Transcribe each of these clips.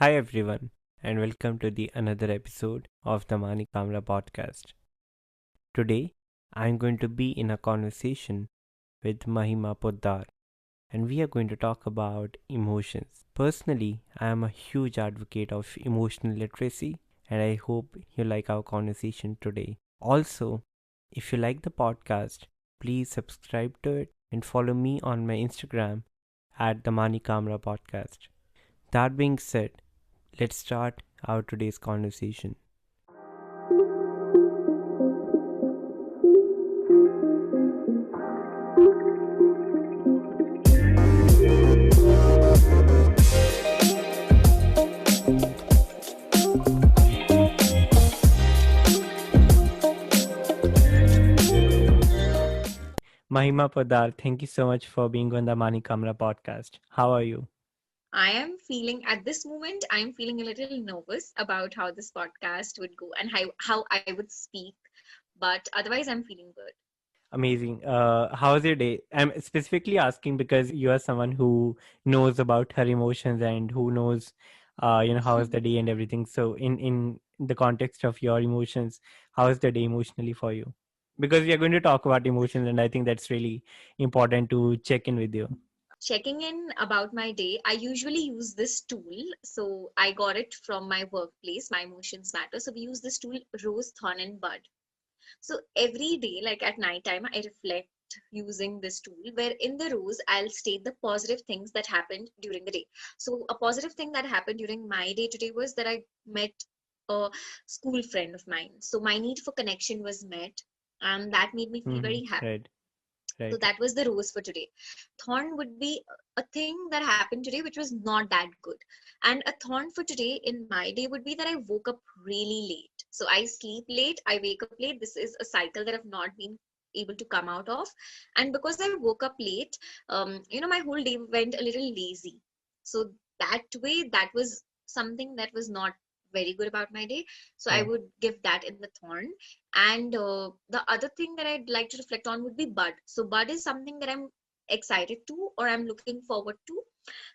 Hi everyone, and welcome to the another episode of the Mahima podcast. Today, I'm going to be in a conversation with Mahima Poddar, and we are going to talk about emotions. Personally, I am a huge advocate of emotional literacy, and I hope you like our conversation today. Also, if you like the podcast, please subscribe to it and follow me on my Instagram at the Mani Kamra podcast. That being said, let's start our today's conversation. Mahima Poddar, thank you so much for being on the Mani Kamra podcast. How are you? I am feeling at this moment, I'm feeling a little nervous about how this podcast would go and how I would speak. But otherwise, I'm feeling good. Amazing. How's your day? I'm specifically asking because you are someone who knows about her emotions and who knows, how is the day and everything. So, in the context of your emotions, how is the day emotionally for you? Because we are going to talk about emotions, and I think that's really important to check in with you. Checking in about my day, I usually use this tool. So I got it from my workplace, My Emotions Matter. So we use this tool, Rose, Thorn, and Bud. So every day, like at night time, I reflect using this tool where in the rose I'll state the positive things that happened during the day. So a positive thing that happened during my day today was that I met a school friend of mine. So my need for connection was met, and that made me feel very happy. Right, So right. that was the rose for today. Thorn would be a thing that happened today which was not that good. And a thorn for today in my day would be that I woke up really late. So I sleep late, I wake up late. This is a cycle that I've not been able to come out of. And because I woke up late, my whole day went a little lazy. So that way, that was something that was not very good about my day. So I Yeah. would give that in the thorn. And the other thing that I'd like to reflect on would be Bud. So Bud is something that I'm excited to or I'm looking forward to.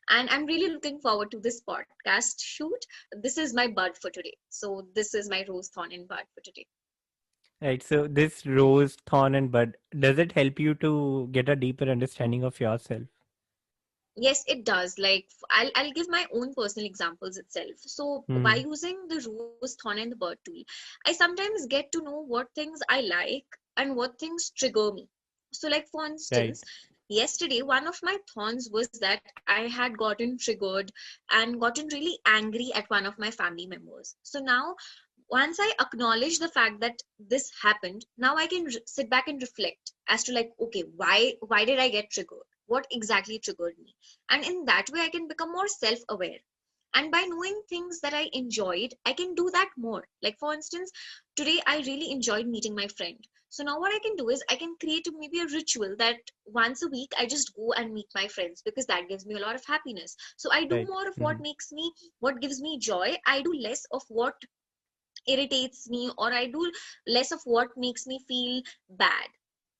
And I'm really looking forward to this podcast shoot. This is my Bud for today. So this is my Rose Thorn and Bud for today. Right. So this rose, thorn, and bud, does it help you to get a deeper understanding of yourself? Yes, it does. Like I'll give my own personal examples itself. So by Hmm. using the Rose Thorn and the Bird tool, I sometimes get to know what things I like and what things trigger me. So like for Right. instance, yesterday one of my thorns was that I had gotten triggered and gotten really angry at one of my family members. So now once I acknowledge the fact that this happened, now I can sit back and reflect as to like, okay, why did I get triggered? What exactly triggered me? And in that way, I can become more self-aware. And by knowing things that I enjoyed, I can do that more. Like for instance, today I really enjoyed meeting my friend. So now what I can do is I can create maybe a ritual that once a week I just go and meet my friends because that gives me a lot of happiness. So I do Right. more of Hmm. what gives me joy. I do less of what irritates me, or I do less of what makes me feel bad,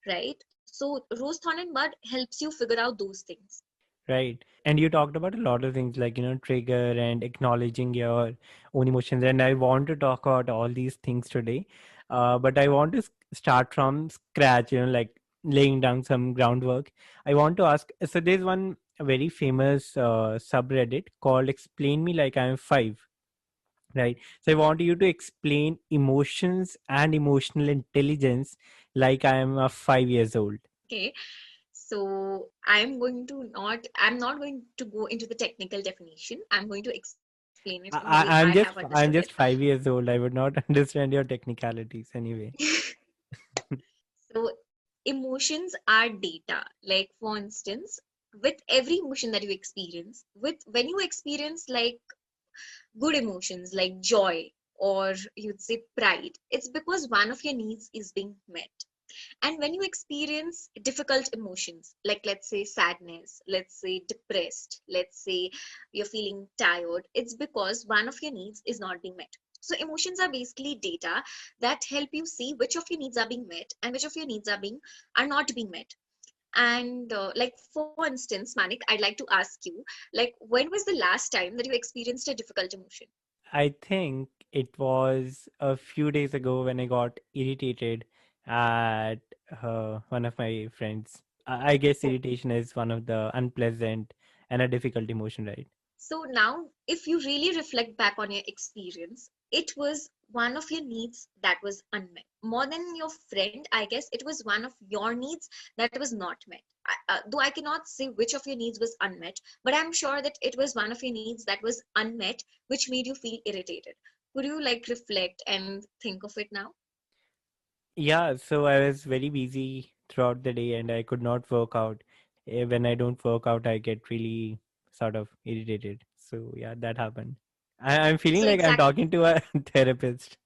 right? So Rose, Thorn, and Bud helps you figure out those things. Right. And you talked about a lot of things like, trigger and acknowledging your own emotions. And I want to talk about all these things today. But I want to start from scratch, like laying down some groundwork. I want to ask, so there's one very famous subreddit called Explain Me Like I'm Five. Right. So I want you to explain emotions and emotional intelligence like I am 5 years old. Okay, so I'm not going to go into the technical definition. I'm going to explain it in the way I have understood it. I'm just 5 years old. I would not understand your technicalities anyway. So emotions are data. Like for instance, with every emotion that you experience, with when you experience like good emotions like joy or you'd say pride, it's because one of your needs is being met. And when you experience difficult emotions, like let's say sadness, let's say depressed, let's say you're feeling tired, it's because one of your needs is not being met. So emotions are basically data that help you see which of your needs are being met and which of your needs are not being met. And like for instance, Manik, I'd like to ask you, like, when was the last time that you experienced a difficult emotion? I think it was a few days ago when I got irritated at one of my friends. I guess irritation is one of the unpleasant and a difficult emotion, right? So now, if you really reflect back on your experience, it was one of your needs that was unmet. More than your friend, I guess it was one of your needs that was not met. Though I cannot say which of your needs was unmet, but I'm sure that it was one of your needs that was unmet, which made you feel irritated. Could you like reflect and think of it now? Yeah, so I was very busy throughout the day and I could not work out. When I don't work out, I get really sort of irritated. So yeah, that happened. I'm feeling So like I'm exactly, talking to a therapist.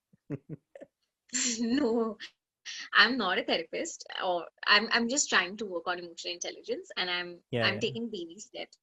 no, I'm not a therapist, or I'm just trying to work on emotional intelligence, and I'm Yeah, yeah. taking baby steps.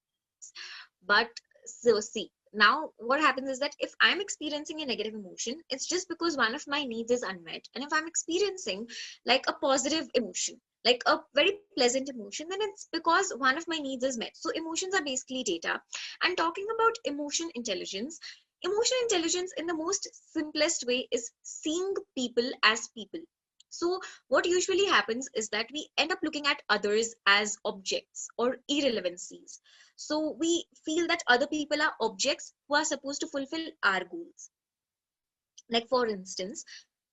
But so see, now what happens is that if I'm experiencing a negative emotion, it's just because one of my needs is unmet. And if I'm experiencing like a positive emotion, like a very pleasant emotion, then it's because one of my needs is met. So emotions are basically data. And talking about emotional intelligence in the most simplest way is seeing people as people. So what usually happens is that we end up looking at others as objects or irrelevancies. So we feel that other people are objects who are supposed to fulfill our goals. Like, for instance,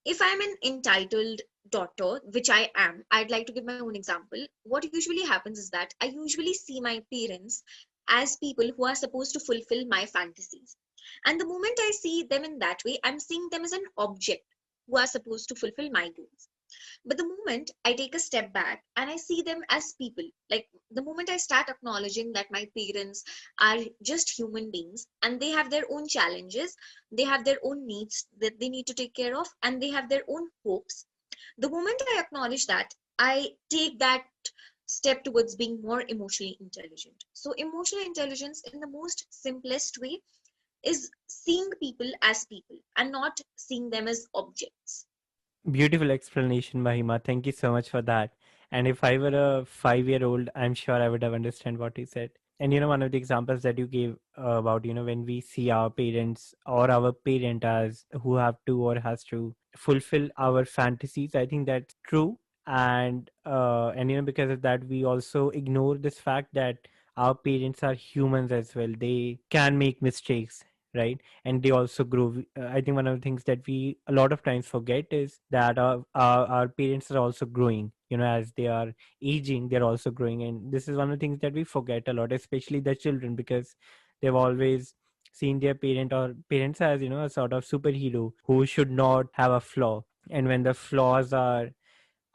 if I'm an entitled daughter, which I am, I'd like to give my own example. What usually happens is that I usually see my parents as people who are supposed to fulfill my fantasies. And the moment I see them in that way, I'm seeing them as an object who are supposed to fulfill my goals. But the moment I take a step back and I see them as people, like the moment I start acknowledging that my parents are just human beings and they have their own challenges, they have their own needs that they need to take care of, and they have their own hopes. The moment I acknowledge that, I take that step towards being more emotionally intelligent. So, emotional intelligence, in the most simplest way, is seeing people as people and not seeing them as objects. Beautiful explanation, Mahima. Thank you so much for that. And if I were a 5-year-old, I'm sure I would have understand what you said. And one of the examples that you gave about when we see our parents or our parent as who have to or has to fulfill our fantasies, I think that's true. And because of that, we also ignore this fact that our parents are humans as well. They can make mistakes, right? And they also grow. I think one of the things that we a lot of times forget is that our parents are also growing. As they are aging, they're also growing, and this is one of the things that we forget a lot, especially the children, because they've always seen their parent or parents as a sort of superhero who should not have a flaw. And when the flaws are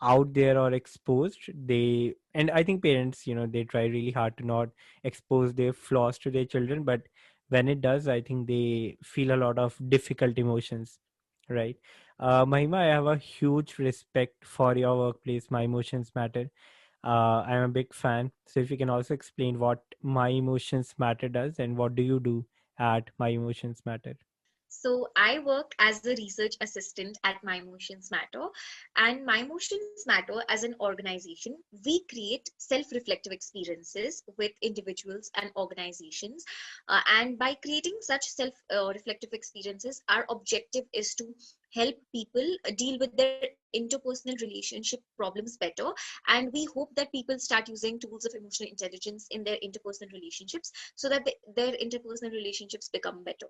out there or exposed, and I think parents they try really hard to not expose their flaws to their children, but when it does, I think they feel a lot of difficult emotions, right? Mahima, I have a huge respect for your workplace My Emotions Matter. I'm a big fan, so if you can also explain what My Emotions Matter does and what do you do at My Emotions Matter. So I work as a research assistant at My Emotions Matter. And My Emotions Matter as an organization, we create self-reflective experiences with individuals and organizations. And by creating such self-reflective experiences, our objective is to help people deal with their interpersonal relationship problems better. And we hope that people start using tools of emotional intelligence in their interpersonal relationships so that their interpersonal relationships become better.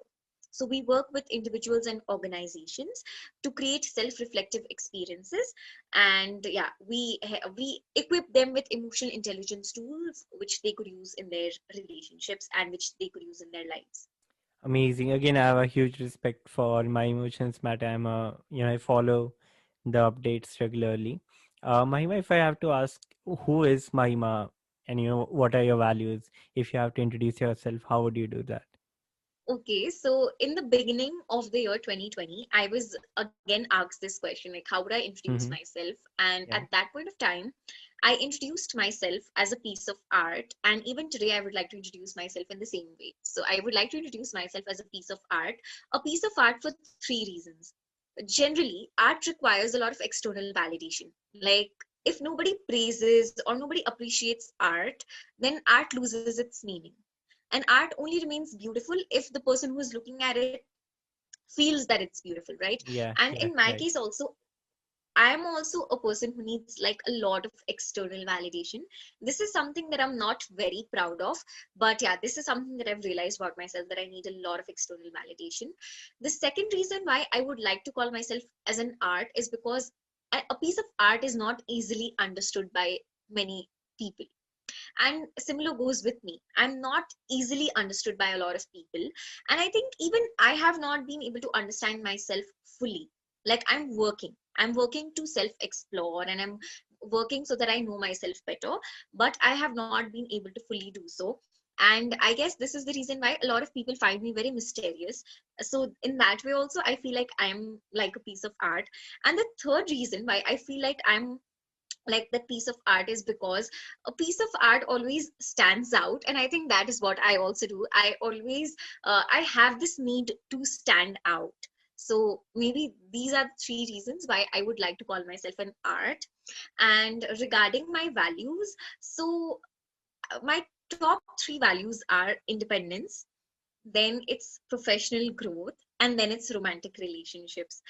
So we work with individuals and organizations to create self-reflective experiences, and yeah, we equip them with emotional intelligence tools which they could use in their relationships and which they could use in their lives. Amazing. Again, I have a huge respect for My Emotions Matter. I follow the updates regularly. Mahima, if I have to ask, who is Mahima, and what are your values? If you have to introduce yourself, how would you do that? Okay, so in the beginning of the year 2020, I was again asked this question, like, how would I introduce Mm-hmm. myself? And at Yeah. that point of time, I introduced myself as a piece of art. And even today, I would like to introduce myself in the same way. So I would like to introduce myself as a piece of art for three reasons. Generally, art requires a lot of external validation. Like, if nobody praises or nobody appreciates art, then art loses its meaning. And art only remains beautiful if the person who is looking at it feels that it's beautiful, right? Yeah, And yeah, in my right. case also, I am also a person who needs like a lot of external validation. This is something that I'm not very proud of, but yeah, this is something that I've realized about myself, that I need a lot of external validation. The second reason why I would like to call myself as an art is because a piece of art is not easily understood by many people. And similar goes with me. I'm not easily understood by a lot of people. And I think even I have not been able to understand myself fully. Like I'm working to self explore, and I'm working so that I know myself better, but I have not been able to fully do so. And I guess this is the reason why a lot of people find me very mysterious. So in that way also, I feel like I'm like a piece of art. And the third reason why I feel like I'm like that piece of art is because a piece of art always stands out, and I think that is what I also do. I always I have this need to stand out. So maybe these are the three reasons why I would like to call myself an art. And regarding my values, so my top three values are independence, then it's professional growth, and then it's romantic relationships.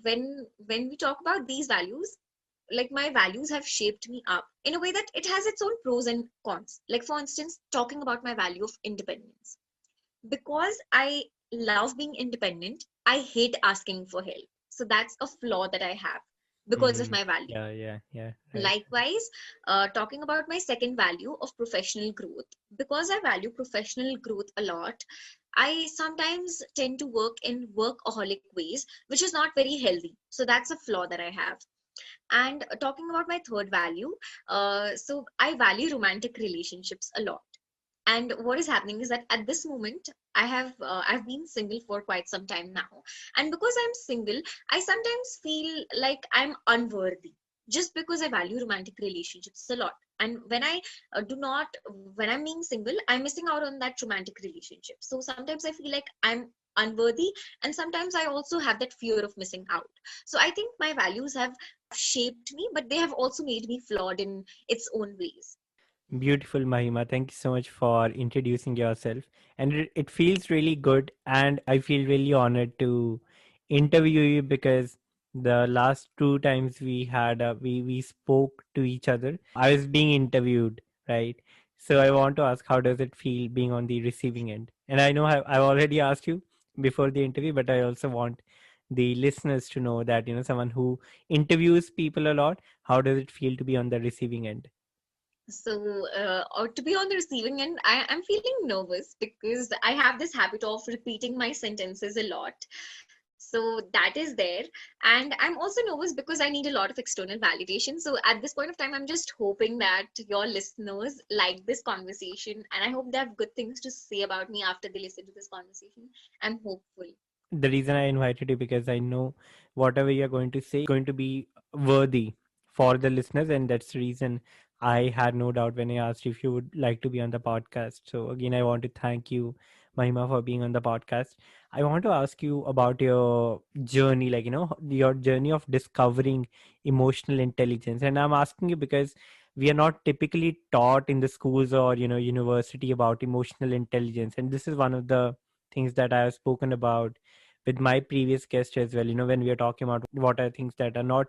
When we talk about these values, like my values have shaped me up in a way that it has its own pros and cons. Like for instance, talking about my value of independence, because I love being independent, I hate asking for help. So that's a flaw that I have because of Mm, my value. yeah, yeah, yeah, right. Likewise, talking about my second value of professional growth, because I value professional growth a lot, I sometimes tend to work in workaholic ways, which is not very healthy. So that's a flaw that I have. And talking about my third value, so I value romantic relationships a lot. And what is happening is that at this moment, I've been single for quite some time now, and because I'm single, I sometimes feel like I'm unworthy, just because I value romantic relationships a lot. And when I do not when I'm being single, I'm missing out on that romantic relationship. So sometimes I feel like I'm unworthy, and sometimes I also have that fear of missing out. So I think my values have shaped me, but they have also made me flawed in its own ways. Beautiful, Mahima. Thank you so much for introducing yourself. And it feels really good. And I feel really honored to interview you because the last two times we spoke to each other, I was being interviewed, right? So I want to ask, how does it feel being on the receiving end? And I know I've already asked you before the interview, but I also want the listeners to know that, someone who interviews people a lot, how does it feel to be on the receiving end? So, or to be on the receiving end, I'm feeling nervous because I have this habit of repeating my sentences a lot. So that is there. And I'm also nervous because I need a lot of external validation. So at this point of time, I'm just hoping that your listeners like this conversation, and I hope they have good things to say about me after they listen to this conversation. I'm hopeful. The reason I invited you because I know whatever you're going to say going to be worthy for the listeners, and that's the reason I had no doubt when I asked if you would like to be on the podcast. So again, I want to thank you, Mahima, for being on the podcast. I want to ask you about your journey, like your journey of discovering emotional intelligence, and I'm asking you because we are not typically taught in the schools or university about emotional intelligence, and this is one of the things that I have spoken about with my previous guest as well, when we are talking about what are things that are not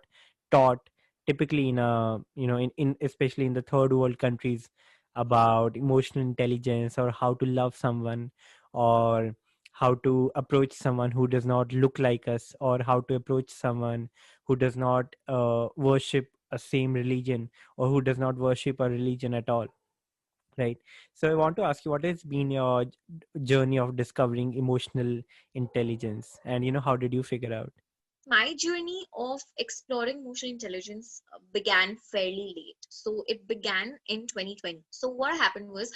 taught typically in a in especially in the third world countries about emotional intelligence, or how to love someone, or how to approach someone who does not look like us, or how to approach someone who does not worship a same religion, or who does not worship a religion at all, right? So I want to ask you, what has been your journey of discovering emotional intelligence, and how did you figure out? My journey of exploring emotional intelligence began fairly late. So it began in 2020. So what happened was,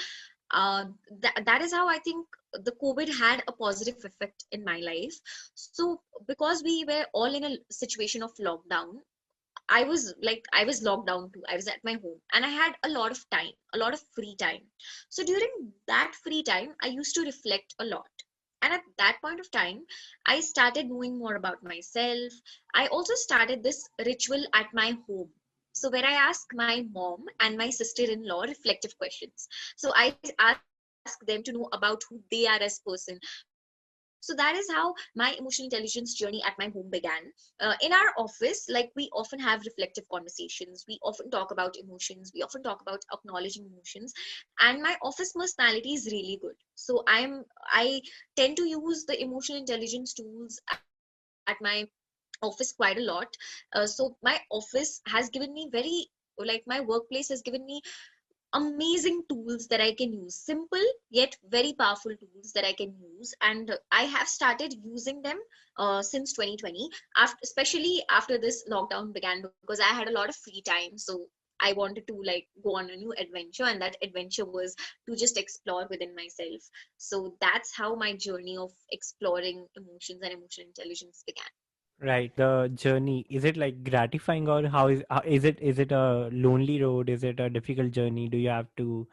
that is how I think the COVID had a positive effect in my life. So because we were all in a situation of lockdown, I was locked down too. I was at my home and I had a lot of time, a lot of free time. So during that free time, I used to reflect a lot. And at that point of time, I started knowing more about myself. I also started this ritual at my home. So where I ask my mom and my sister-in-law reflective questions. So I ask them to know about who they are as person. So that is how my emotional intelligence journey at my home began. In our office, like we often have reflective conversations. We often talk about emotions. We often talk about acknowledging emotions, and my office personality is really good. So I tend to use the emotional intelligence tools at my office quite a lot. So my office has given me very, like my workplace has given me amazing tools that I can use. Simple yet very powerful tools that I can use, and I have started using them since 2020. After, especially after this lockdown began, because I had a lot of free time, so I wanted to like go on a new adventure, and that adventure was to just explore within myself. So that's how my journey of exploring emotions and emotional intelligence began. Right. The journey, is it like gratifying, or is it a lonely road? Is it a difficult journey? Do you have to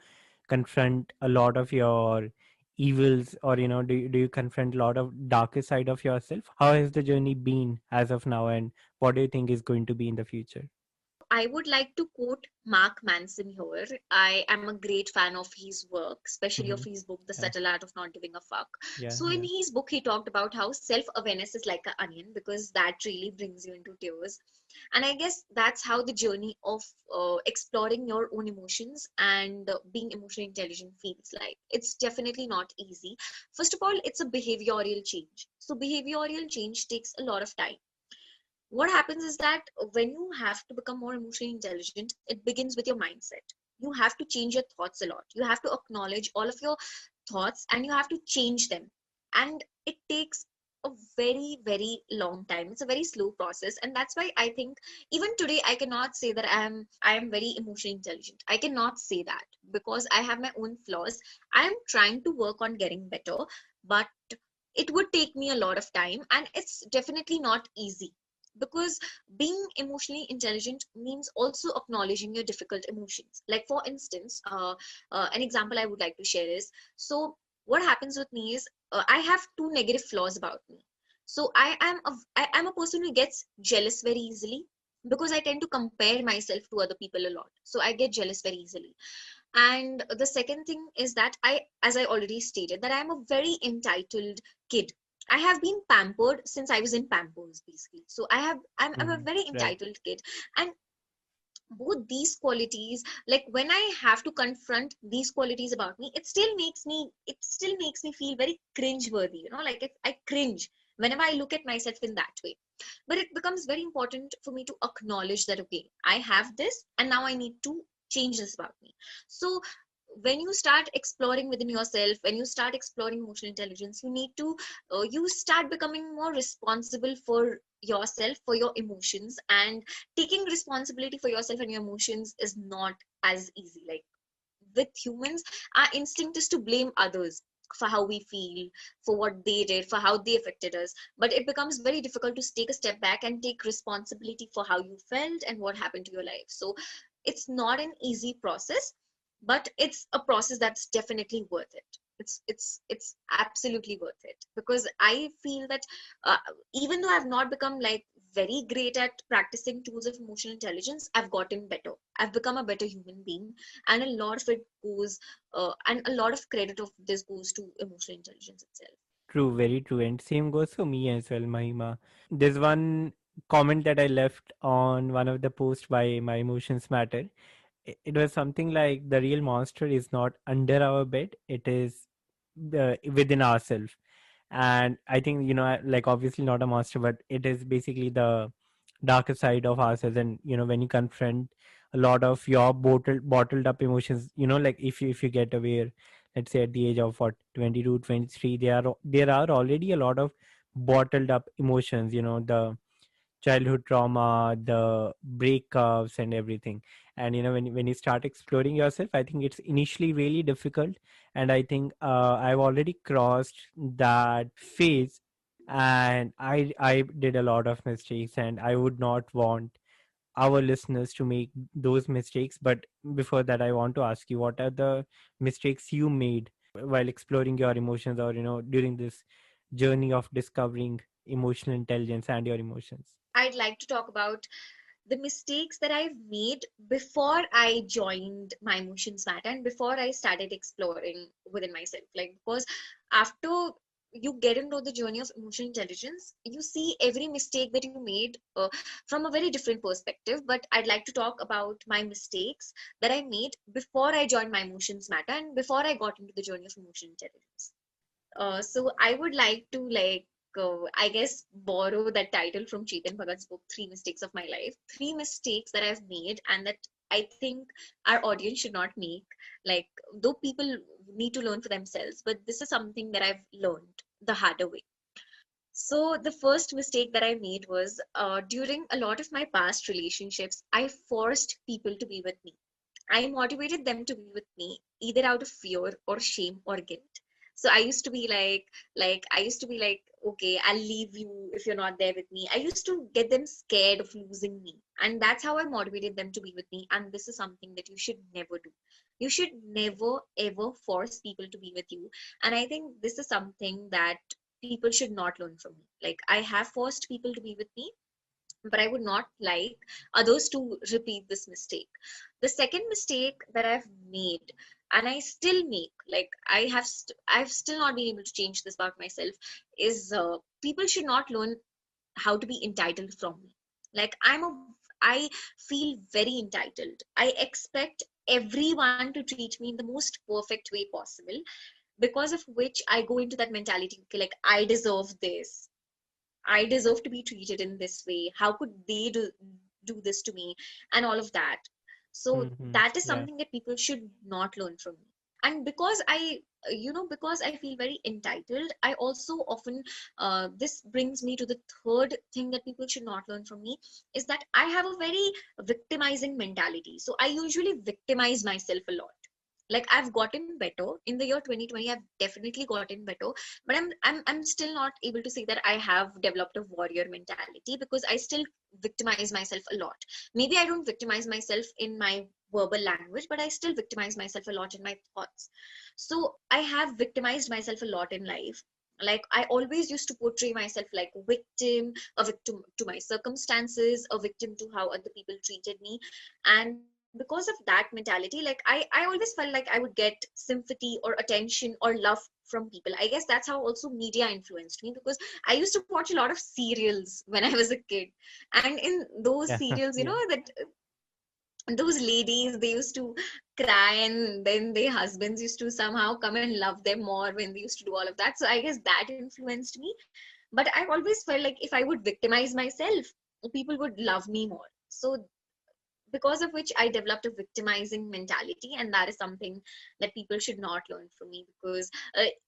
confront a lot of your evils, or do you confront a lot of darker side of yourself? How has the journey been as of now, and what do you think is going to be in the future? So I would like to quote Mark Manson here. I am a great fan of his work, especially of Hmm. his book, The Yeah, Subtle Art of Not Giving a Fuck. yeah, So in yeah. his book, he talked about how self-awareness is like an onion, because that really brings you into tears. And I guess that's how the journey of exploring your own emotions and being emotionally intelligent feels like. It's definitely not easy. First of all, it's a behavioral change. So behavioral change takes a lot of time. What happens is that when you have to become more emotionally intelligent, it begins with your mindset. You have to change your thoughts a lot. You have to acknowledge all of your thoughts and you have to change them. And it takes a very, very long time. It's a very slow process. And that's why I think even today I cannot say that I am very emotionally intelligent. I cannot say that because I have my own flaws. I am trying to work on getting better, but it would take me a lot of time, and it's definitely not easy, because being emotionally intelligent means also acknowledging your difficult emotions. Like for instance, an example I would like to share is, so what happens with me is, I have two negative flaws about me. So I am a person who gets jealous very easily, because I tend to compare myself to other people a lot, so I get jealous very easily. And the second thing is that as I already stated, that I am a very entitled kid. I have been pampered since I was in Pampers, basically. So I'm a Hmm. very Right. entitled kid. And both these qualities, like when I have to confront these qualities about me, it still makes me feel very cringe worthy, like I cringe whenever I look at myself in that way. But it becomes very important for me to acknowledge that, okay, I have this and now I need to change this about me. So when you start exploring within yourself, when you start exploring emotional intelligence, you start becoming more responsible for yourself, for your emotions. And taking responsibility for yourself and your emotions is not as easy. Like with humans, our instinct is to blame others for how we feel, for what they did, for how they affected us. But it becomes very difficult to take a step back and take responsibility for how you felt and what happened to your life. So it's not an easy process, but it's a process that's definitely worth it. It's absolutely worth it, because I feel that uh, even though I've not become like very great at practicing tools of emotional intelligence, I've gotten better. I've become a better human being, and a lot of it goes, and a lot of credit of this goes to emotional intelligence itself. True, very true, and same goes for me as well, Mahima. There's one comment that I left on one of the posts by My Emotions Matter. It was something like, the real monster is not under our bed, it is within ourselves. And I think, like, obviously not a monster, but it is basically the darker side of ourselves. And when you confront a lot of your bottled up emotions, like if you get aware, let's say at the age of what, 22, 23, there are already a lot of bottled up emotions, the childhood trauma, the breakups and everything. And when you start exploring yourself, I think it's initially really difficult. And I think I've already crossed that phase, and I did a lot of mistakes, and I would not want our listeners to make those mistakes. But before that, I want to ask you, what are the mistakes you made while exploring your emotions, or during this journey of discovering emotional intelligence and your emotions? I'd like to talk about the mistakes that I've made before I joined my emotions matter and before I started exploring within myself. Like, because after you get into the journey of emotional intelligence, you see every mistake that you made from a very different perspective. But I'd like to talk about my mistakes that I made before I joined my emotions matter and before I got into the journey of emotional intelligence. So I would like to I guess borrow that title from Chetan Bhagat's book, Three Mistakes of My Life. Three mistakes that I've made and that I think our audience should not make. Like, though people need to learn for themselves, but this is something that I've learned the harder way. So the first mistake that I made was during a lot of my past relationships, I forced people to be with me. I motivated them to be with me either out of fear or shame or guilt. So I used to be like, okay, I'll leave you if you're not there with me. I used to get them scared of losing me. And that's how I motivated them to be with me. And this is something that you should never do. You should never ever force people to be with you. And I think this is something that people should not learn from me. Like, I have forced people to be with me, but I would not like others to repeat this mistake. The second mistake that I've made, and I still make, like I've still not been able to change this about myself, is people should not learn how to be entitled from me. Like, I feel very entitled. I expect everyone to treat me in the most perfect way possible, because of which I go into that mentality, okay, like I deserve this. I deserve to be treated in this way. How could they do this to me? And all of that. So Mm-hmm. that is Yeah. something that people should not learn from me. And because I feel very entitled, I also often, this brings me to the third thing that people should not learn from me, is that I have a very victimizing mentality. So I usually victimize myself a lot. Like, I've gotten better in the year 2020. I've definitely gotten better, but I'm still not able to say that I have developed a warrior mentality, because I still victimize myself a lot. Maybe I don't victimize myself in my verbal language, but I still victimize myself a lot in my thoughts. So I have victimized myself a lot in life. Like, I always used to portray myself like a victim to my circumstances, a victim to how other people treated me. And because of that mentality, like I always felt like I would get sympathy or attention or love from people. I guess that's how also media influenced me, because I used to watch a lot of serials when I was a kid. And in those Yeah. serials, Yeah. that those ladies, they used to cry, and then their husbands used to somehow come and love them more when they used to do all of that. So I guess that influenced me. But I always felt like if I would victimize myself, people would love me more. So because of which I developed a victimizing mentality, and that is something that people should not learn from me, because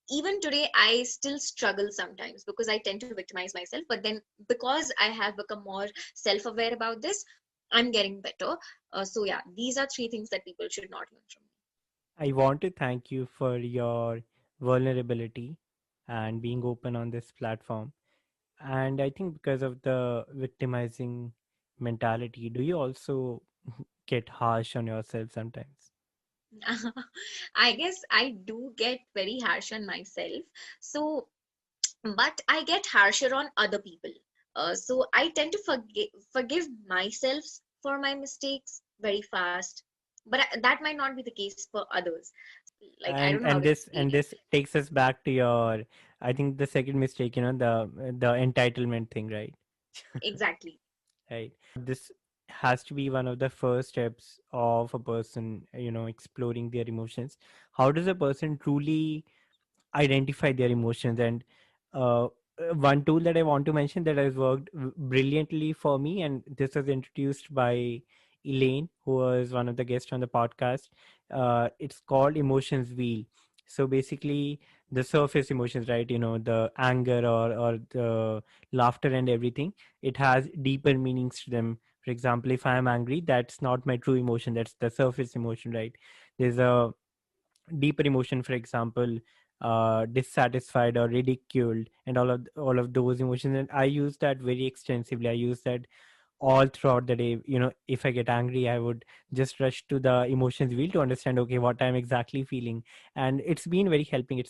even today I still struggle sometimes, because I tend to victimize myself. But then, because I have become more self-aware about this, I'm getting better. So yeah, these are three things that people should not learn from I want to thank you for your vulnerability and being open on this platform. And I think because of the victimizing mentality, do you also get harsh on yourself sometimes? me. I guess I do get very harsh on myself. So, but I get harsher on other people. So I tend to forgive myself for my mistakes very fast. But that might not be the case for others. Like, I don't know how And to this explain and it. this takes us back to your, I think, the second mistake, the entitlement thing, right? Exactly. Right. This has to be one of the first steps of a person, exploring their emotions. How does a person truly identify their emotions? And uh, one tool that I want to mention that has worked brilliantly for me, and this was introduced by Elaine, who was one of the guests on the podcast. It's called emotions wheel. So basically, the surface emotions, right, the anger or the laughter and everything, it has deeper meanings to them. For example, if I am angry, that's not my true emotion, that's the surface emotion, right? There's a deeper emotion, for example, dissatisfied or ridiculed, and all of those emotions. And I use that very extensively. I use that all throughout the day. If I get angry, I would just rush to the emotions wheel to understand, okay, what I'm exactly feeling. And it's been very helping. It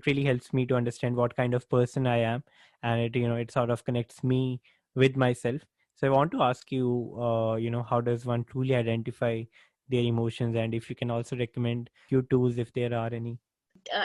really helps me to understand what kind of person I am, and it sort of connects me with myself. So I want to ask you, how does one truly identify their emotions, and if you can also recommend few tools if there are any.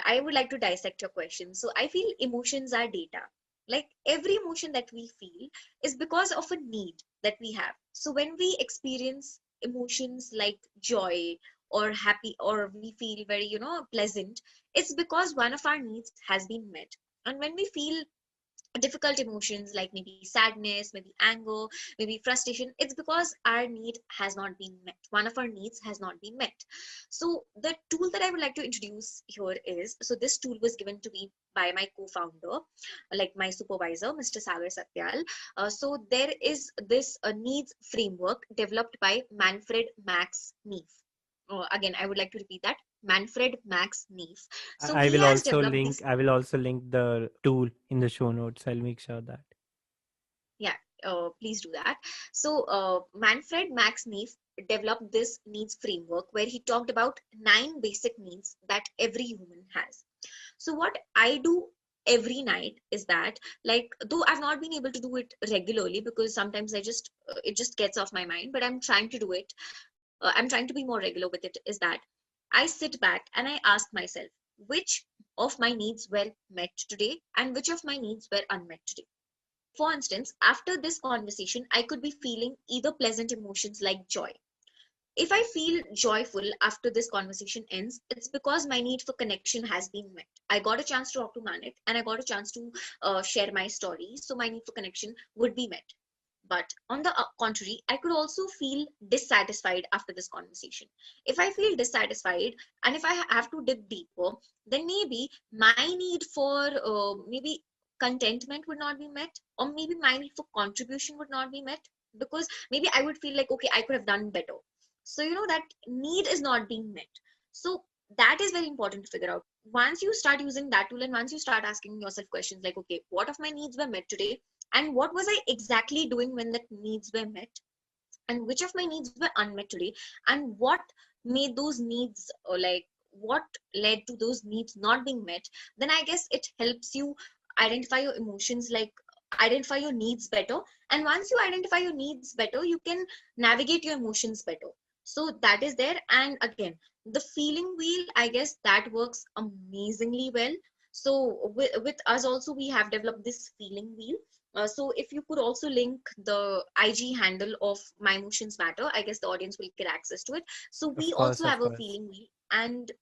I would like to dissect your question. So I feel emotions are data. Like every emotion that we feel is because of a need that we have. So when we experience emotions like joy or happy, or we feel very, pleasant, it's because one of our needs has been met. And when we feel difficult emotions like maybe sadness, maybe anger, maybe frustration, it's because our need has not been met. One of our needs has not been met. So the tool that I would like to introduce here is, so this tool was given to me by my co-founder, like my supervisor, Mr. Sagar Satyal. So there is this needs framework developed by Manfred Max Neef. Again, I would like to repeat that: Manfred Max Neef. So I he will has also developed link. this. I will also link the tool in the show notes. I'll make sure that. Yeah, please do that. So, Manfred Max Neef developed this needs framework where he talked about 9 basic needs that every human has. So, what I do every night is that, like, though I've not been able to do it regularly because sometimes it just gets off my mind, but I'm trying to do it. I'm trying to be more regular with it. Is that I sit back and I ask myself which of my needs were met today and which of my needs were unmet today. For instance, after this conversation, I could be feeling either pleasant emotions like joy. If I feel joyful after this conversation ends, it's because my need for connection has been met. I got a chance to talk to Manik and I got a chance to share my story, so my need for connection would be met. But on the contrary, I could also feel dissatisfied after this conversation. If I feel dissatisfied and if I have to dig deeper, then maybe my need for maybe contentment would not be met, or maybe my need for contribution would not be met, because maybe I would feel like, okay, I could have done better. So, that need is not being met. So, that is very important to figure out. Once you start using that tool and once you start asking yourself questions like, okay, what of my needs were met today? And what was I exactly doing when that needs were met? And which of my needs were unmet today? And what made those needs, or like what led to those needs not being met? Then I guess it helps you identify your emotions, like identify your needs better. And once you identify your needs better, you can navigate your emotions better. So that is there. And again, the feeling wheel, I guess that works amazingly well. So with us also, we have developed this feeling wheel. So if you could also link the IG handle of My Emotions Matter, I guess the audience will get access to it. So we Of also course, have of a course. feeling wheel, and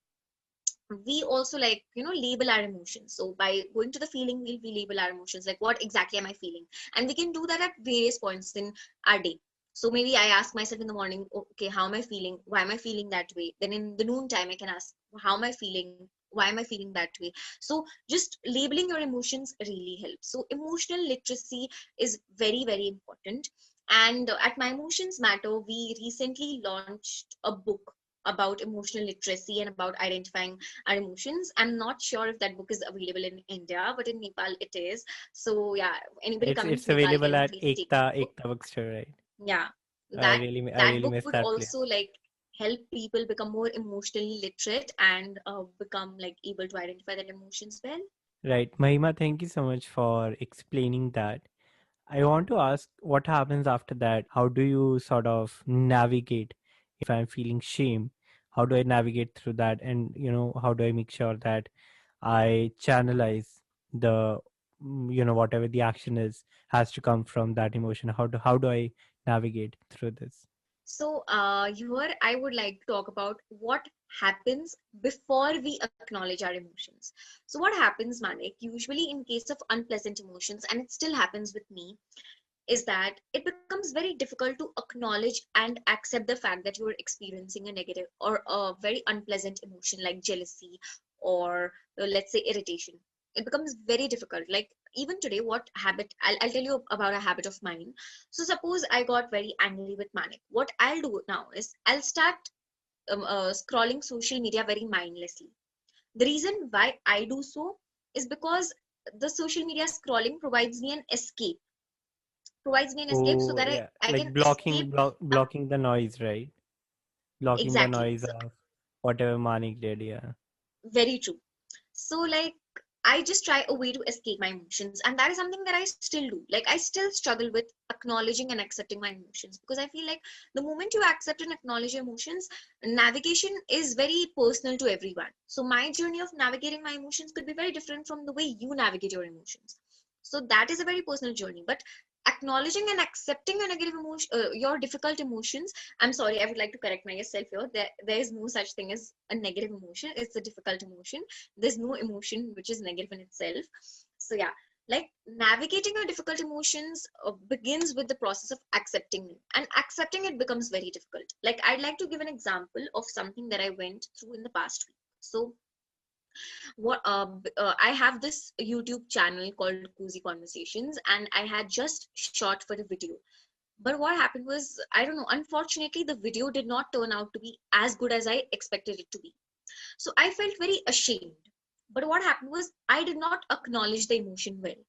we also, like, label our emotions. So by going to the feeling wheel, we label our emotions, like what exactly am I feeling? And we can do that at various points in our day. So maybe I ask myself in the morning, okay, how am I feeling? Why am I feeling that way? Then in the noon time, I can ask, how am I feeling? Why am I feeling that way? So just labeling your emotions really helps. So emotional literacy is very, very important. And at My Emotions Matter, we recently launched a book about emotional literacy and about identifying our emotions. I'm not sure if that book is available in India, but in Nepal it is. So yeah, anybody coming It's to Nepal available can at please take that book. Ekta bookstore, right? Yeah, I that really I that really book miss would that place. also like help people become more emotionally literate and become like able to identify their emotions well. Right, Mahima, thank you so much for explaining that. I want to ask what happens after that. How do you sort of navigate if I'm feeling shame? How do I navigate through that? And how do I make sure that I channelize the whatever the action is has to come from that emotion. How do I navigate through this? So, here I would like to talk about what happens before we acknowledge our emotions. So, what happens, Manik, usually in case of unpleasant emotions, and it still happens with me, is that it becomes very difficult to acknowledge and accept the fact that you're experiencing a negative or a very unpleasant emotion like jealousy, or let's say irritation. It becomes very difficult. Like even today, what habit I'll tell you about a habit of mine. So suppose I got very angry with Manik. What I'll do now is I'll start scrolling social media very mindlessly. The reason why I do so is because the social media scrolling provides me an escape so Oh that yeah, I like can escape. Uh, blocking the noise, right? Blocking the exactly. noise So of whatever Manik did. Yeah. very true. So like I just try a way to escape my emotions. And that is something that I still do. Like, I still struggle with acknowledging and accepting my emotions, because I feel like the moment you accept and acknowledge your emotions, navigation is very personal to everyone. So, my journey of navigating my emotions could be very different from the way you navigate your emotions. So, that is a very personal journey. But acknowledging and accepting your negative emotion, your difficult emotions, I'm sorry, I would like to correct myself here. There is no such thing as a negative emotion. It's a difficult emotion. There's no emotion which is negative in itself. So yeah, like, navigating your difficult emotions begins with the process of accepting it, and accepting it becomes very difficult. Like, I'd like to give an example of something that I went through in the past week. So I have this YouTube channel called Cozy Conversations, and I had just shot for the video. But what happened was, I don't know, unfortunately, the video did not turn out to be as good as I expected it to be. So I felt very ashamed. But what happened was, I did not acknowledge the emotion well.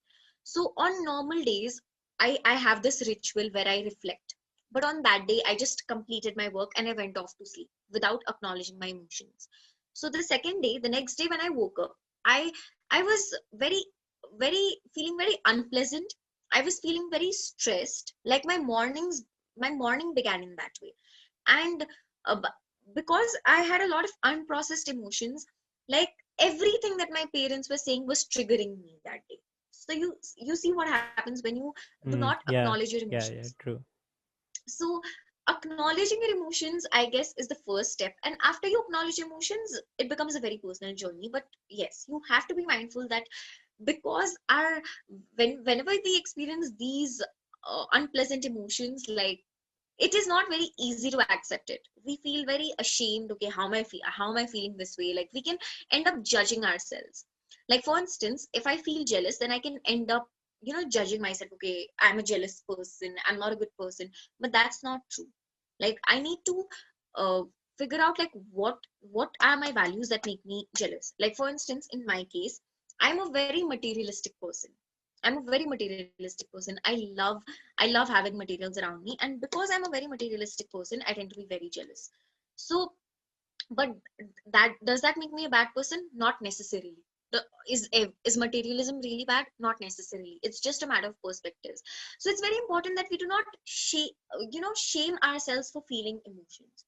So on normal days, I have this ritual where I reflect. But on that day, I just completed my work and I went off to sleep without acknowledging my emotions. So the second day, the next day when I woke up, I I was feeling very unpleasant. I was feeling very stressed. Like, my morning began in that way. And because I had a lot of unprocessed emotions, like, everything that my parents were saying was triggering me that day. So you see what happens when you do not Yeah, acknowledge your yeah, yeah, emotions. true. So acknowledging your emotions, I guess, is the first step. And after you acknowledge emotions, it becomes a very personal journey. But yes, you have to be mindful that, because whenever we experience these unpleasant emotions, like, it is not very easy to accept it. We feel very ashamed. Okay, how am I feeling this way? Like, we can end up judging ourselves. Like, for instance, if I feel jealous, then I can end up, judging myself. Okay, I'm a jealous person, I'm not a good person. But that's not true. Like, I need to uh, figure out, like, what are my values that make me jealous. Like, for instance, in my case, I'm a very materialistic person. I'm a very materialistic person. I love having materials around me, and because I'm a very materialistic person, I tend to be very jealous. So, but that does that make me a bad person? Not necessarily. Is materialism really bad? Not necessarily. It's just a matter of perspectives. So it's very important that we do not shame ourselves for feeling emotions.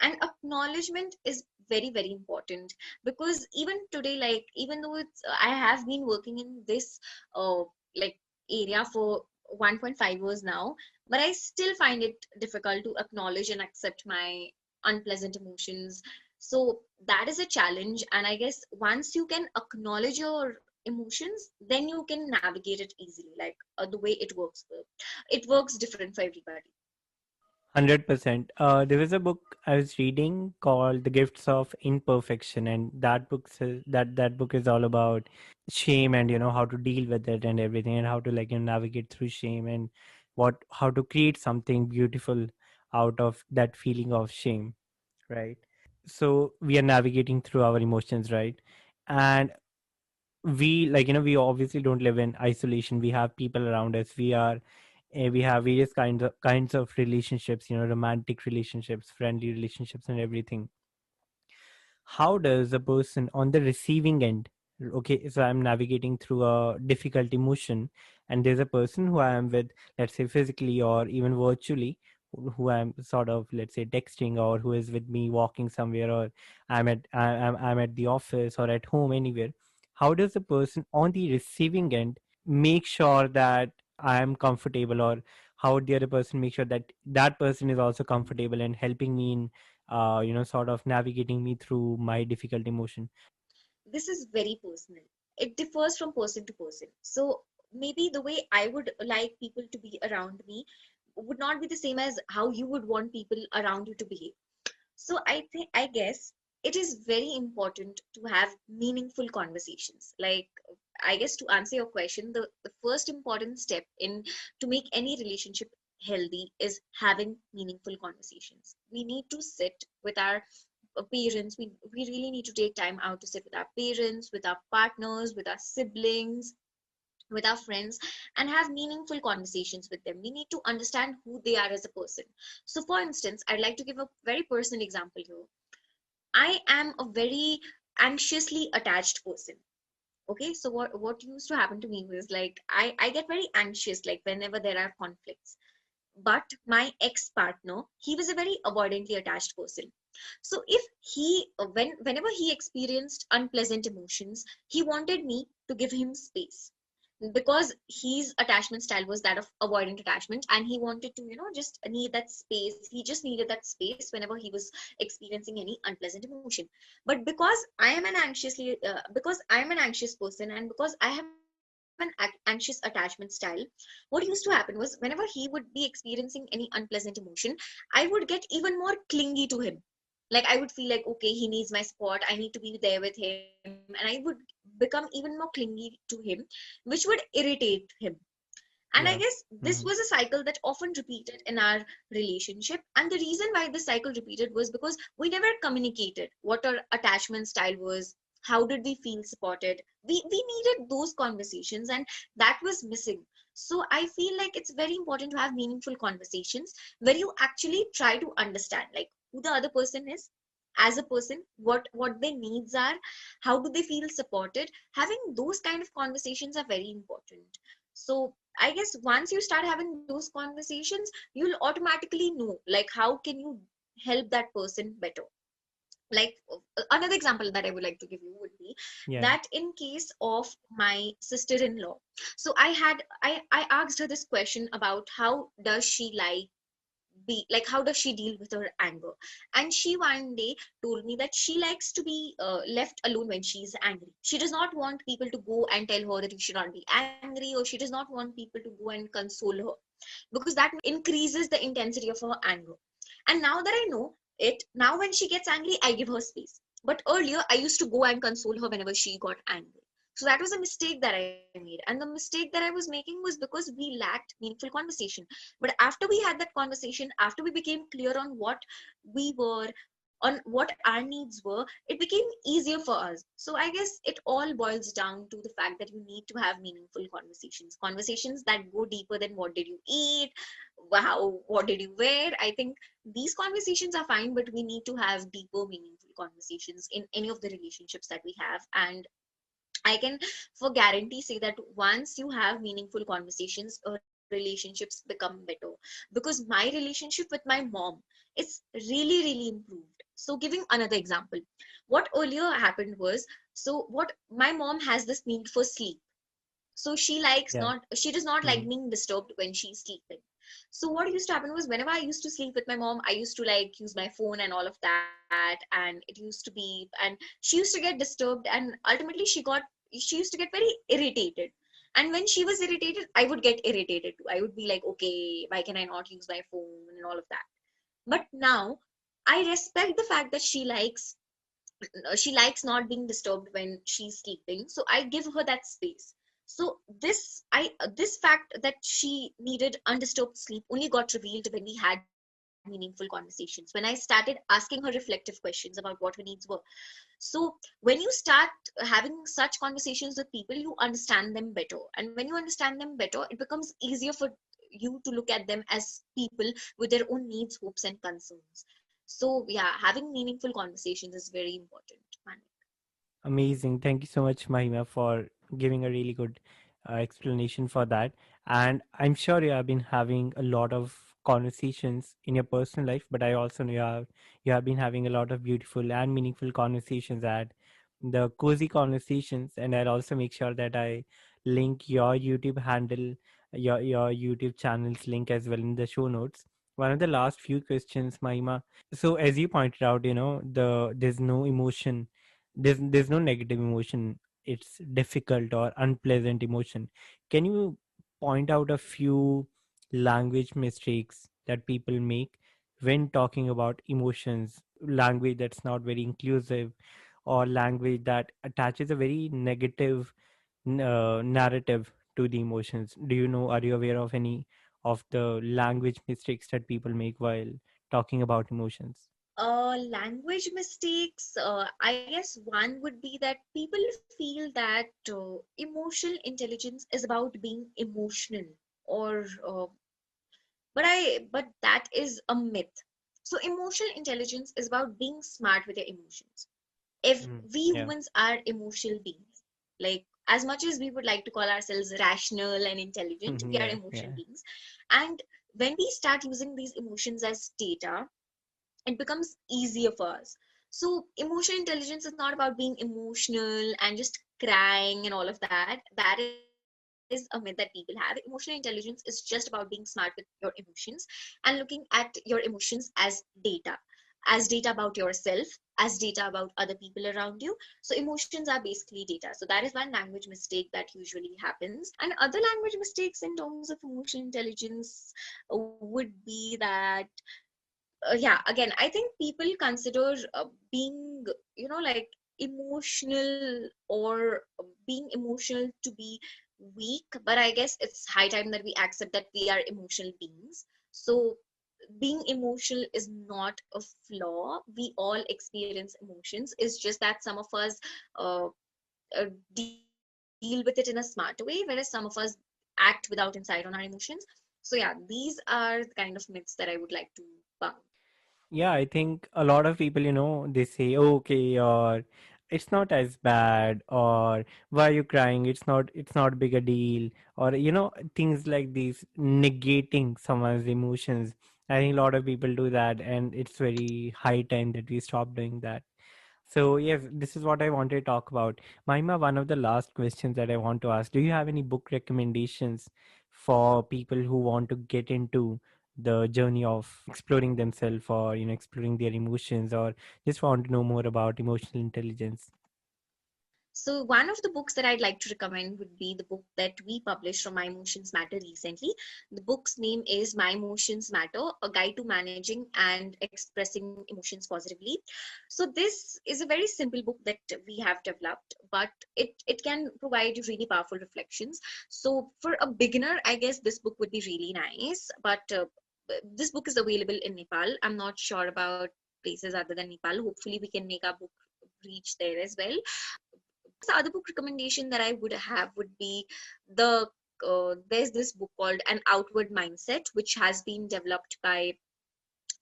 And acknowledgement is very, very important, because even today, like, even though I have been working in this uh like area for 1.5 years now, but I still find it difficult to acknowledge and accept my unpleasant emotions. So that is a challenge. And I guess once you can acknowledge your emotions, then you can navigate it easily. Like, the way it works different for everybody. 100%. There was a book I was reading called The Gifts of Imperfection, and that book is all about shame and how to deal with it and everything, and how to navigate through shame, and how to create something beautiful out of that feeling of shame, right? So we are navigating through our emotions, right? And we we obviously don't live in isolation. We have people around us. We have various kinds of relationships, romantic relationships, friendly relationships, and everything. How does a person on the receiving end, okay, so I'm navigating through a difficult emotion, and there's a person who I am with, let's say physically or even virtually, who I'm sort of, let's say, texting, or who is with me walking somewhere, or I'm at the office or at home, anywhere. How does the person on the receiving end make sure that I am comfortable, or how would the other person make sure that that person is also comfortable and helping me in sort of navigating me through my difficult emotion? This is very personal. It differs from person to person. So maybe the way I would like people to be around me would not be the same as how you would want people around you to behave. So I guess it is very important to have meaningful conversations. Like, I guess, to answer your question, the first important step in to make any relationship healthy is having meaningful conversations. We need to sit with our parents. We really need to take time out to sit with our parents, with our partners, with our siblings, with our friends, and have meaningful conversations with them. We need to understand who they are as a person. So, for instance, I'd like to give a very personal example here. I am a very anxiously attached person. Okay, so what used to happen to me was like I get very anxious like whenever there are conflicts. But my ex partner, he was a very avoidantly attached person. So if he whenever he experienced unpleasant emotions, he wanted me to give him space, because his attachment style was that of avoidant attachment, and he wanted to just need that space. He just needed that space whenever he was experiencing any unpleasant emotion. But because I am an anxious person, and because I have an anxious attachment style, what used to happen was whenever he would be experiencing any unpleasant emotion, I would get even more clingy to him. Like I would feel like, okay, he needs my support, I need to be there with him, and I would become even more clingy to him, which would irritate him. And I guess Yeah. this was a Mm-hmm. cycle that often repeated in our relationship. And the reason why this cycle repeated was because we never communicated what our attachment style was. How did we feel supported? We needed those conversations, and that was missing. So I feel like it's very important to have meaningful conversations where you actually try to understand like who the other person is as a person, what their needs are, how do they feel supported. Having those kind of conversations are very important. So I guess once you start having those conversations, you'll automatically know like how can you help that person better. Like another example that I would like to give you would be Yeah. that in case of my sister-in-law. So I asked her this question about how does she like how does she deal with her anger. And she one day told me that she likes to be left alone when she's angry. She does not want people to go and tell her that you should not be angry, or she does not want people to go and console her, because that increases the intensity of her anger. And now that I know it, now when she gets angry, I give her space. But earlier, I used to go and console her whenever she got angry. So that was a mistake that I made. And the mistake that I was making was because we lacked meaningful conversation. But after we had that conversation, after we became clear on what we were, on what our needs were, it became easier for us. So I guess it all boils down to the fact that you need to have meaningful conversations, conversations that go deeper than what did you eat, what did you wear. I think these conversations are fine, but we need to have deeper, meaningful conversations in any of the relationships that we have. And I can for guarantee say that once you have meaningful conversations, relationships become better. Because my relationship with my mom is really, really improved. So, giving another example, what earlier happened was, so what my mom has this need for sleep. So Yeah. she does not like Mm-hmm. being disturbed when she's sleeping. So what used to happen was whenever I used to sleep with my mom, I used to like use my phone and all of that, and it used to be, and she used to get disturbed, and ultimately she used to get very irritated. And when she was irritated, I would get irritated too. I would be like, okay, why can I not use my phone and all of that. But now I respect the fact that she likes not being disturbed when she's sleeping, so I give her that space. So this fact that she needed undisturbed sleep only got revealed when we had meaningful conversations, when I started asking her reflective questions about what her needs were. So when you start having such conversations with people, you understand them better, and when you understand them better, it becomes easier for you to look at them as people with their own needs, hopes, and concerns. So yeah, having meaningful conversations is very important, man. Amazing. Thank you so much, Mahima, for giving a really good explanation for that. And I'm sure you have been having a lot of conversations in your personal life, but I also know you have been having a lot of beautiful and meaningful conversations at the cozy conversations. And I'll also make sure that I link your YouTube handle, your YouTube channel's link as well in the show notes. One of the last few questions, Mahima. So as you pointed out, there's no emotion, there's no negative emotion, it's difficult or unpleasant emotion. Can you point out a few language mistakes that people make when talking about emotions, language that's not very inclusive, or language that attaches a very negative narrative to the emotions? Do you know, are you aware of any of the language mistakes that people make while talking about emotions? Language mistakes, I guess one would be that people feel that emotional intelligence is about being emotional, or but that is a myth. So emotional intelligence is about being smart with your emotions. If Mm, we yeah. humans are emotional beings, like as much as we would like to call ourselves rational and intelligent, we are Yeah, emotion yeah. beings. And when we start using these emotions as data, it becomes easier for us. So emotional intelligence is not about being emotional and just crying and all of that. That is a myth that people have. Emotional intelligence is just about being smart with your emotions and looking at your emotions as data about yourself, as data about other people around you. So emotions are basically data. So that is one language mistake that usually happens. And other language mistakes in terms of emotional intelligence would be that yeah, again, I think people consider being, like emotional or being emotional to be weak, but I guess it's high time that we accept that we are emotional beings. So being emotional is not a flaw. We all experience emotions. It's just that some of us uh, deal with it in a smarter way, whereas some of us act without insight on our emotions. So yeah, these are the kind of myths that I would like to bunk. Yeah, I think a lot of people, they say, okay, or it's not as bad, or why are you crying? It's not big a deal, or things like these, negating someone's emotions. I think a lot of people do that, and it's very high time that we stop doing that. So yes, this is what I wanted to talk about. Mahima, one of the last questions that I want to ask: do you have any book recommendations for people who want to get into the journey of exploring themselves, or exploring their emotions, or just want to know more about emotional intelligence? So one of the books that I'd like to recommend would be the book that we published from My Emotions Matter recently. The book's name is My Emotions Matter, A Guide to Managing and Expressing Emotions Positively. So this is a very simple book that we have developed, but it can provide you really powerful reflections. So for a beginner, I guess this book would be really nice, but this book is available in Nepal. I'm not sure about places other than Nepal. Hopefully we can make our book reach there as well. The other book recommendation that I would have would be there's this book called An Outward Mindset, which has been developed by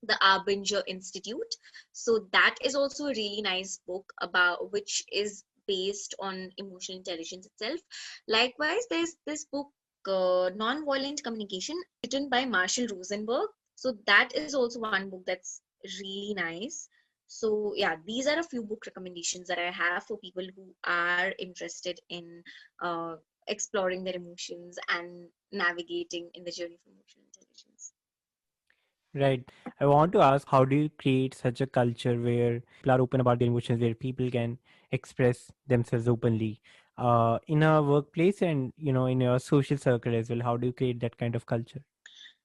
the Arbinger Institute. So that is also a really nice book about which is based on emotional intelligence itself. Likewise, there's this book, Nonviolent Communication, written by Marshall Rosenberg. So that is also one book that's really nice. So yeah, these are a few book recommendations that I have for people who are interested in uh, exploring their emotions and navigating in the journey of emotional intelligence. Right. I want to ask, how do you create such a culture where people are open about their emotions, where people can express themselves openly, in a workplace and in your social circle as well? How do you create that kind of culture?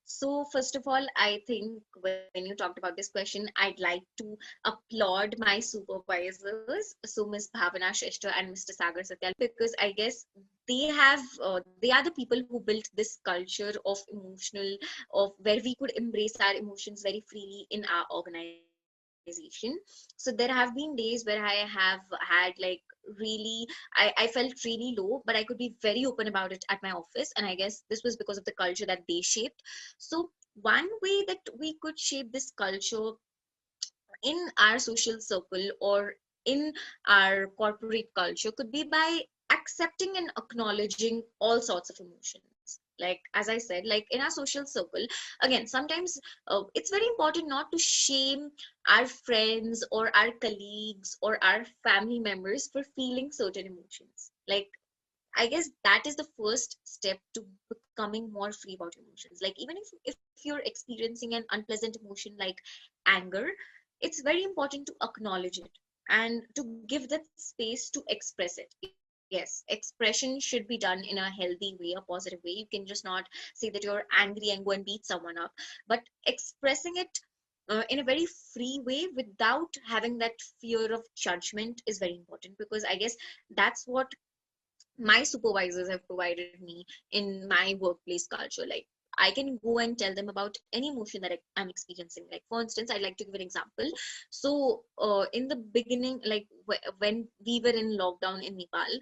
So, first of all, I think when you talked about this question, I'd like to applaud my supervisors, so Miss Bhavana Shrestha and Mr. Sagar Satyal, because I guess they are the people who built this culture of emotional, of where we could embrace our emotions very freely in our organization. So there have been days where I have had like really, I felt really low, but I could be very open about it at my office. And I guess this was because of the culture that they shaped. So one way that we could shape this culture in our social circle or in our corporate culture could be by accepting and acknowledging all sorts of emotions. Like as I said, like in our social circle, again, sometimes it's very important not to shame our friends or our colleagues or our family members for feeling certain emotions. Like I guess that is the first step to becoming more free about emotions. Like even if you're experiencing an unpleasant emotion like anger, it's very important to acknowledge it and to give that space to express it. Yes, expression should be done in a healthy way, a positive way. You can just not say that you're angry and go and beat someone up, but expressing it in a very free way without having that fear of judgment is very important, because I guess that's what my supervisors have provided me in my workplace culture. Like I can go and tell them about any emotion that I'm experiencing. Like for instance, I'd like to give an example. So in the beginning, like when we were in lockdown in Nepal,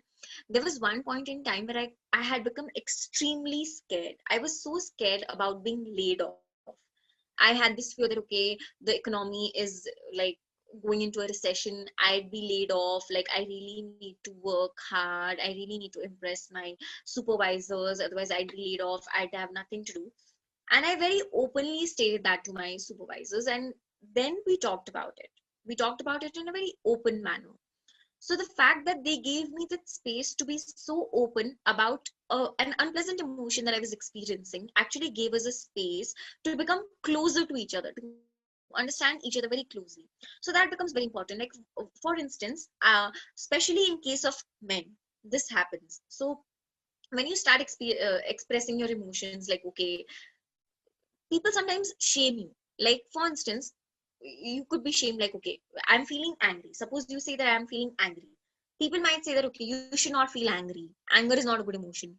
there was one point in time where I had become extremely scared. I was so scared about being laid off. I had this fear that okay, the economy is like going into a recession, I'd be laid off. Like, I really need to work hard. I really need to impress my supervisors. Otherwise, I'd be laid off. I'd have nothing to do. And I very openly stated that to my supervisors. And then we talked about it. We talked about it in a very open manner. So the fact that they gave me that space to be so open about an unpleasant emotion that I was experiencing actually gave us a space to become closer to each other, to understand each other very closely. So that becomes very important. Like, for instance, especially in case of men, this happens. So when you start expressing your emotions, like, okay, people sometimes shame you. Like, for instance, you could be shamed, like, okay, I'm feeling angry. Suppose you say that I'm feeling angry. People might say that, okay, you should not feel angry. Anger is not a good emotion.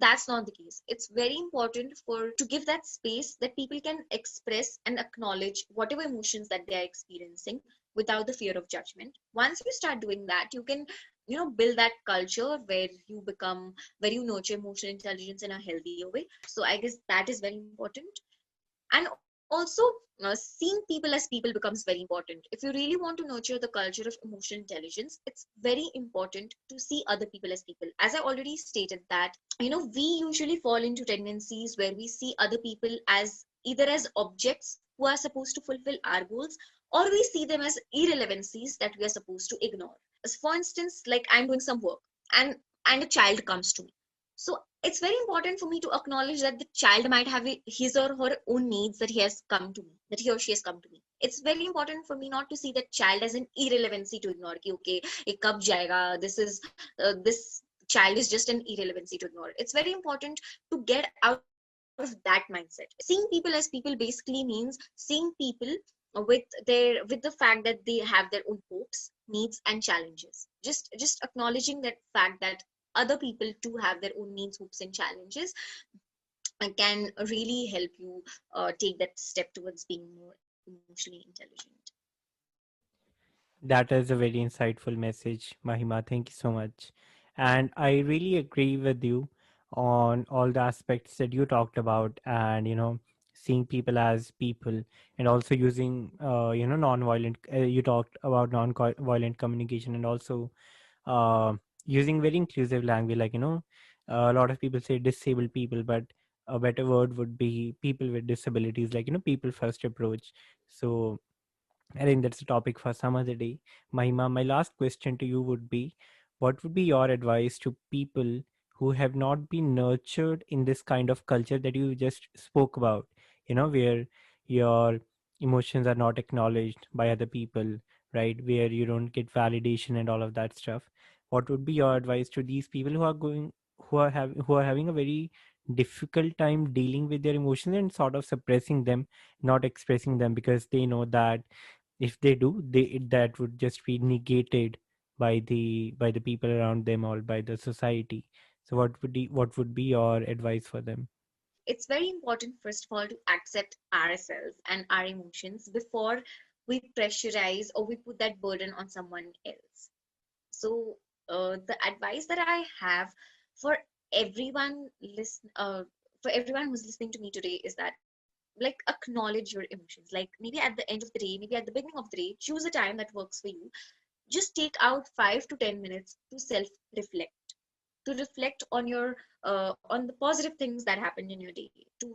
That's not the case. It's very important for to give that space that people can express and acknowledge whatever emotions that they are experiencing without the fear of judgment. Once you start doing that, you can, build that culture where you nurture emotional intelligence in a healthier way. So I guess that is very important. And also, seeing people as people becomes very important. If you really want to nurture the culture of emotional intelligence, it's very important to see other people as people. As I already stated that, we usually fall into tendencies where we see other people as either as objects who are supposed to fulfill our goals, or we see them as irrelevancies that we are supposed to ignore. As for instance, like, I'm doing some work, and a child comes to me. So it's very important for me to acknowledge that the child might have his or her own needs that he or she has come to me. It's very important for me not to see that child as an irrelevancy to ignore. Ki, okay, it kab jayega. This child is just an irrelevancy to ignore. It's very important to get out of that mindset. Seeing people as people basically means seeing people with the fact that they have their own hopes, needs, and challenges. Just acknowledging that fact that other people too have their own needs, hopes, and challenges, and can really help you take that step towards being more emotionally intelligent. That is a very insightful message, Mahima. Thank you so much. And I really agree with you on all the aspects that you talked about, and seeing people as people, and also using non-violent. You talked about non-violent communication, and also uh, using very inclusive language. Like a lot of people say disabled people, but a better word would be people with disabilities. Like people first approach. So I think that's a topic for some other day. Mahima, my last question to you would be, what would be your advice to people who have not been nurtured in this kind of culture that you just spoke about, where your emotions are not acknowledged by other people, right? Where you don't get validation and all of that stuff. What would be your advice to these people who are having a very difficult time dealing with their emotions and sort of suppressing them, not expressing them because they know that if they do that would just be negated by the people around them or by the society. So what would be your advice for them? It's very important, first of all, to accept ourselves and our emotions before we pressurize or we put that burden on someone else. So the advice that I have for everyone for everyone who's listening to me today is that, like, acknowledge your emotions. Like, maybe at the end of the day, maybe at the beginning of the day, choose a time that works for you. Just take out 5 to 10 minutes to self reflect, to reflect on the positive things that happened in your day, to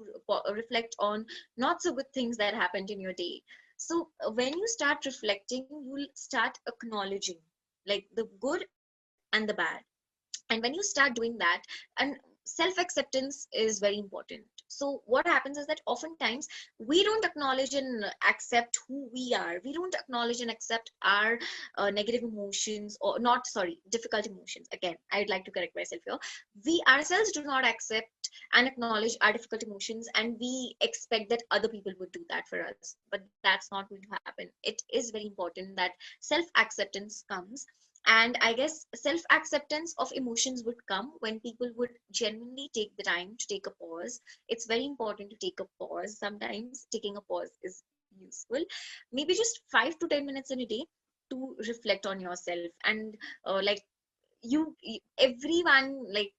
reflect on not so good things that happened in your day. So when you start reflecting, you'll start acknowledging, like, the good and the bad. And when you start doing that, and self acceptance is very important. So what happens is that oftentimes we don't acknowledge and accept who we are. We don't acknowledge and accept our negative emotions, or not, sorry, difficult emotions. Again, I'd like to correct myself here. We ourselves do not accept and acknowledge our difficult emotions, and we expect that other people would do that for us, but that's not going to happen. It is very important that self acceptance comes. And I guess self acceptance of emotions would come when people would genuinely take the time to take a pause. It's very important to take a pause. Sometimes taking a pause is useful. Maybe just 5 to 10 minutes in a day to reflect on yourself. And like, everyone, like,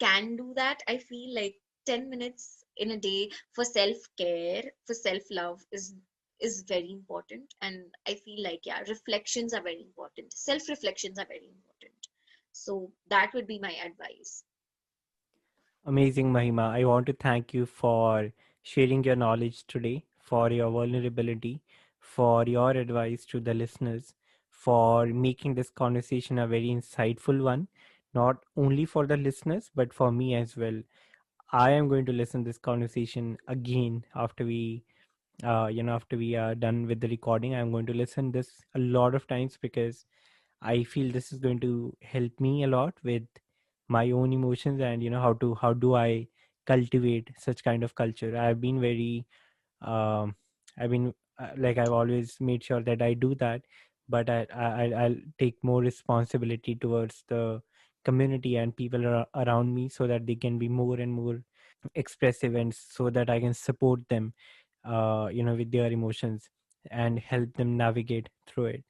can do that. I feel like 10 minutes in a day for self care, for self love, is is very important. And I feel like, yeah, reflections are very important. Self reflections are very important. So that would be my advice. Amazing, Mahima. I want to thank you for sharing your knowledge today, for your vulnerability, for your advice to the listeners, for making this conversation a very insightful one, not only for the listeners, but for me as well. I am going to listen this conversation again after after we are done with the recording. I'm going to listen this a lot of times because I feel this is going to help me a lot with my own emotions and how do I cultivate such kind of culture. I've been very I've been like I've always made sure that I do that, but I'll take more responsibility towards the community and people around me so that they can be more and more expressive and so that I can support them with their emotions and help them navigate through it.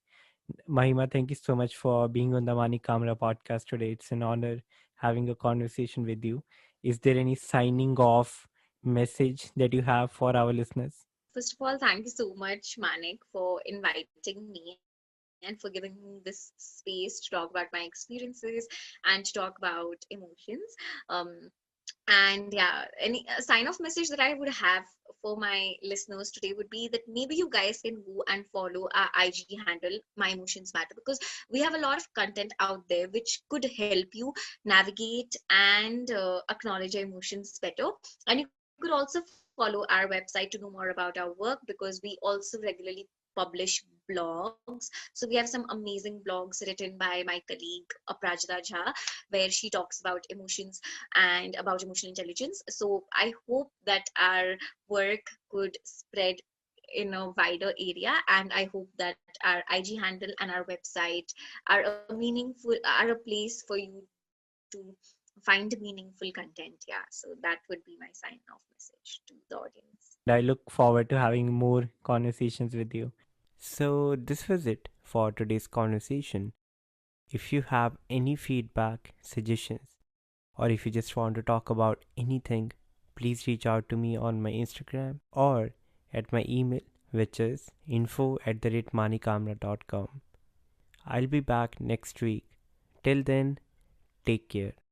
Mahima, thank you so much for being on the Mani Kamra podcast today. It's an honor having a conversation with you. Is there any signing off message that you have for our listeners? First of all, thank you so much, Manik, for inviting me and for giving me this space to talk about my experiences and to talk about emotions. And yeah, any sign off message that I would have for my listeners today would be that maybe you guys can go and follow our IG handle, My Emotions Matter, because we have a lot of content out there which could help you navigate and acknowledge your emotions better. And you could also follow our website to know more about our work, because we also regularly publish blogs. So we have some amazing blogs written by my colleague Aprajita Jha, where she talks about emotions and about emotional intelligence. So I hope that our work could spread in a wider area, and I hope that our IG handle and our website are a place for you to find meaningful content. Yeah, so that would be my sign off message to the audience. And I look forward to having more conversations with you. So, this was it for today's conversation. If you have any feedback, suggestions, or if you just want to talk about anything, please reach out to me on my Instagram or at my email, which is info@manikamra.com. I'll be back next week. Till then, take care.